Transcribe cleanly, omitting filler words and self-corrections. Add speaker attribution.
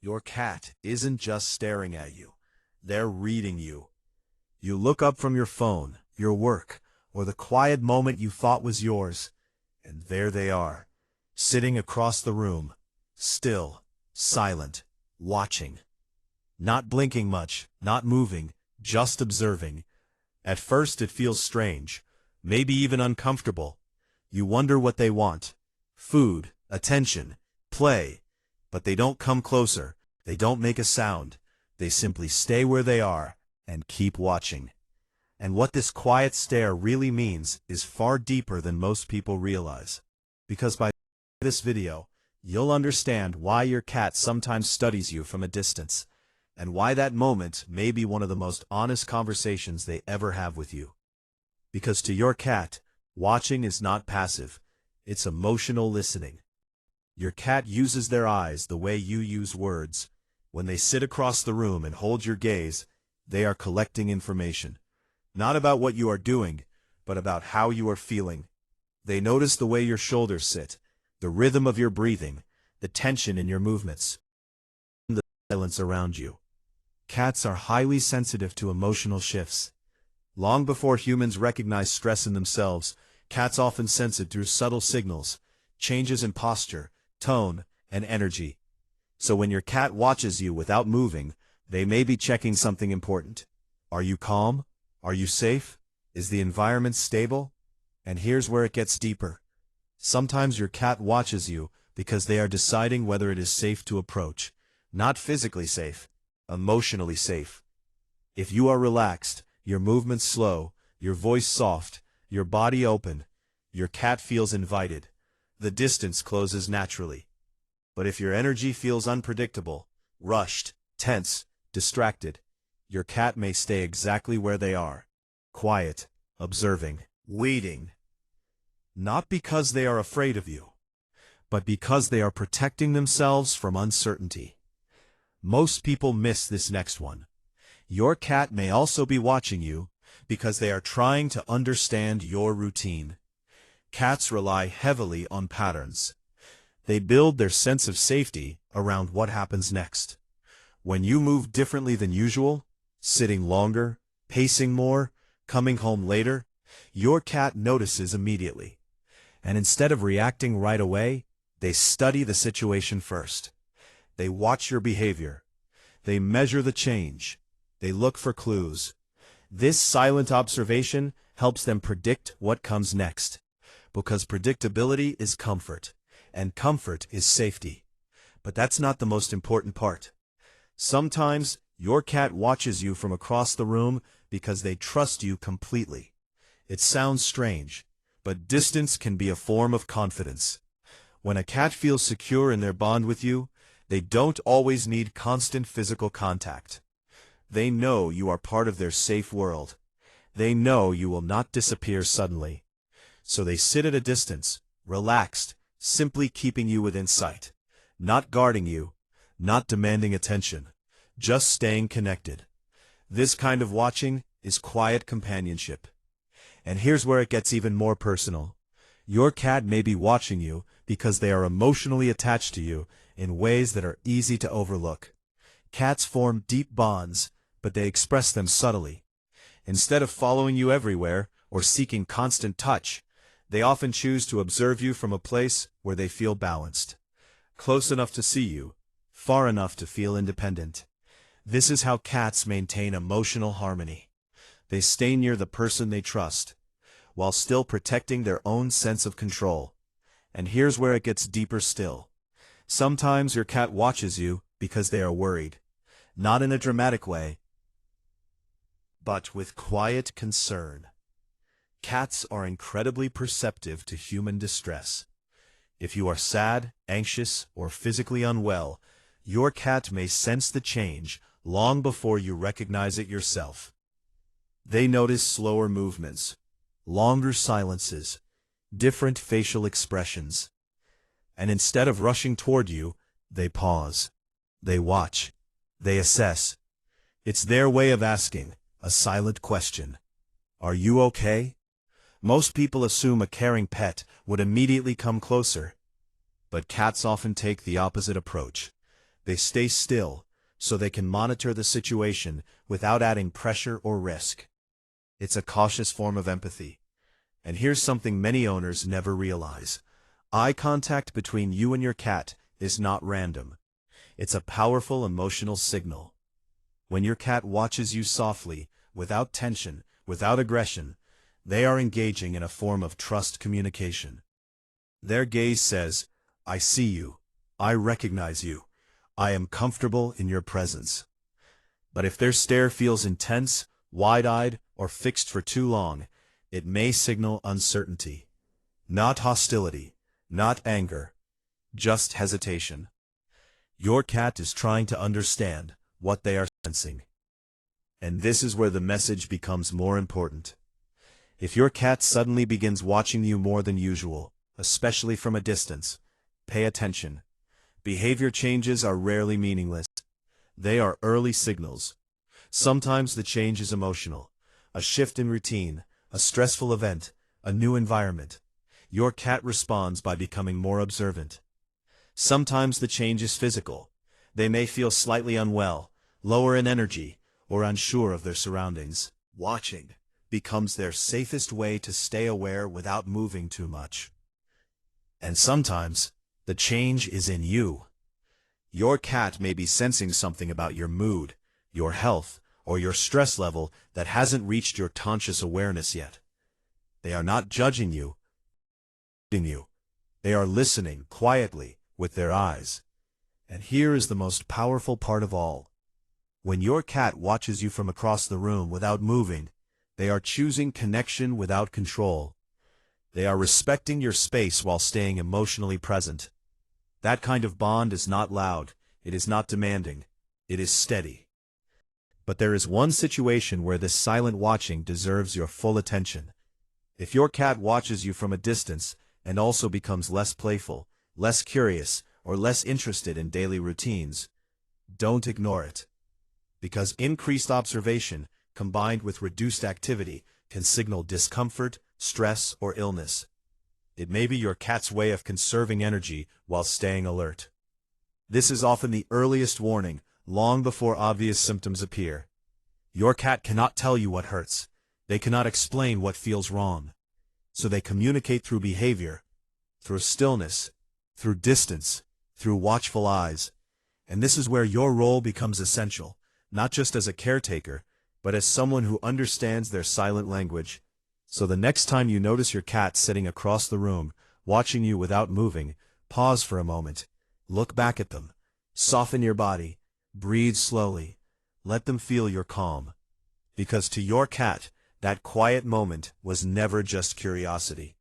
Speaker 1: Your cat isn't just staring at you. They're reading you. You look up from your phone, your work, or the quiet moment you thought was yours, and there they are, sitting across the room, still, silent, watching. Not blinking much, not moving, just observing. At first it feels strange, maybe even uncomfortable. You wonder what they want. Food, attention, play. But they don't come closer, they don't make a sound. They simply stay where they are and keep watching. And what this quiet stare really means is far deeper than most people realize. Because by this video, you'll understand why your cat sometimes studies you from a distance, and why that moment may be one of the most honest conversations they ever have with you. Because to your cat, watching is not passive, it's emotional listening. Your cat uses their eyes the way you use words. When they sit across the room and hold your gaze, they are collecting information. Not about what you are doing, but about how you are feeling. They notice the way your shoulders sit, the rhythm of your breathing, the tension in your movements, and the silence around you. Cats are highly sensitive to emotional shifts. Long before humans recognize stress in themselves, cats often sense it through subtle signals, changes in posture, tone, and energy. So when your cat watches you without moving, they may be checking something important. Are you calm? Are you safe? Is the environment stable? And here's where it gets deeper. Sometimes your cat watches you because they are deciding whether it is safe to approach. Not physically safe, emotionally safe. If you are relaxed, your movements slow, your voice soft, your body open, your cat feels invited. The distance closes naturally. But if your energy feels unpredictable, rushed, tense, distracted, your cat may stay exactly where they are, quiet, observing, waiting. Not because they are afraid of you, but because they are protecting themselves from uncertainty. Most people miss this next one. Your cat may also be watching you because they are trying to understand your routine. Cats rely heavily on patterns. They build their sense of safety around what happens next. When you move differently than usual, sitting longer, pacing more, coming home later, your cat notices immediately. And instead of reacting right away, they study the situation first. They watch your behavior. They measure the change. They look for clues. This silent observation helps them predict what comes next. Because predictability is comfort, and comfort is safety. But that's not the most important part. Sometimes your cat watches you from across the room because they trust you completely. It sounds strange, but distance can be a form of confidence. When a cat feels secure in their bond with you, they don't always need constant physical contact. They know you are part of their safe world. They know you will not disappear suddenly. So they sit at a distance, relaxed, simply keeping you within sight. Not guarding you, not demanding attention, just staying connected. This kind of watching is quiet companionship. And here's where it gets even more personal. Your cat may be watching you because they are emotionally attached to you in ways that are easy to overlook. Cats form deep bonds, but they express them subtly. Instead of following you everywhere or seeking constant touch, they often choose to observe you from a place where they feel balanced. Close enough to see you, far enough to feel independent. This is how cats maintain emotional harmony. They stay near the person they trust, while still protecting their own sense of control. And here's where it gets deeper still. Sometimes your cat watches you because they are worried. Not in a dramatic way, but with quiet concern. Cats are incredibly perceptive to human distress. If you are sad, anxious, or physically unwell, your cat may sense the change long before you recognize it yourself. They notice slower movements, longer silences, different facial expressions. And instead of rushing toward you, they pause. They watch. They assess. It's their way of asking a silent question. Are you okay? Most people assume a caring pet would immediately come closer. But cats often take the opposite approach. They stay still, so they can monitor the situation without adding pressure or risk. It's a cautious form of empathy. And here's something many owners never realize. Eye contact between you and your cat is not random. It's a powerful emotional signal. When your cat watches you softly, without tension, without aggression, they are engaging in a form of trust communication. Their gaze says, "I see you. I recognize you. I am comfortable in your presence." But if their stare feels intense, wide-eyed, or fixed for too long, it may signal uncertainty. Not hostility, not anger, just hesitation. Your cat is trying to understand what they are sensing. And this is where the message becomes more important. If your cat suddenly begins watching you more than usual, especially from a distance, pay attention. Behavior changes are rarely meaningless. They are early signals. Sometimes the change is emotional. A shift in routine, a stressful event, a new environment. Your cat responds by becoming more observant. Sometimes the change is physical. They may feel slightly unwell, lower in energy, or unsure of their surroundings. Watching becomes their safest way to stay aware without moving too much. And sometimes, the change is in you. Your cat may be sensing something about your mood, your health, or your stress level that hasn't reached your conscious awareness yet. They are not judging you. They are listening quietly with their eyes. And here is the most powerful part of all. When your cat watches you from across the room without moving, they are choosing connection without control. They are respecting your space while staying emotionally present. That kind of bond is not loud, it is not demanding, it is steady. But there is one situation where this silent watching deserves your full attention. If your cat watches you from a distance and also becomes less playful, less curious, or less interested in daily routines, don't ignore it. Because increased observation, combined with reduced activity, can signal discomfort, stress, or illness. It may be your cat's way of conserving energy while staying alert. This is often the earliest warning, long before obvious symptoms appear. Your cat cannot tell you what hurts. They cannot explain what feels wrong. So they communicate through behavior, through stillness, through distance, through watchful eyes. And this is where your role becomes essential, not just as a caretaker, but as someone who understands their silent language. So the next time you notice your cat sitting across the room, watching you without moving, pause for a moment. Look back at them. Soften your body. Breathe slowly. Let them feel your calm. Because to your cat, that quiet moment was never just curiosity.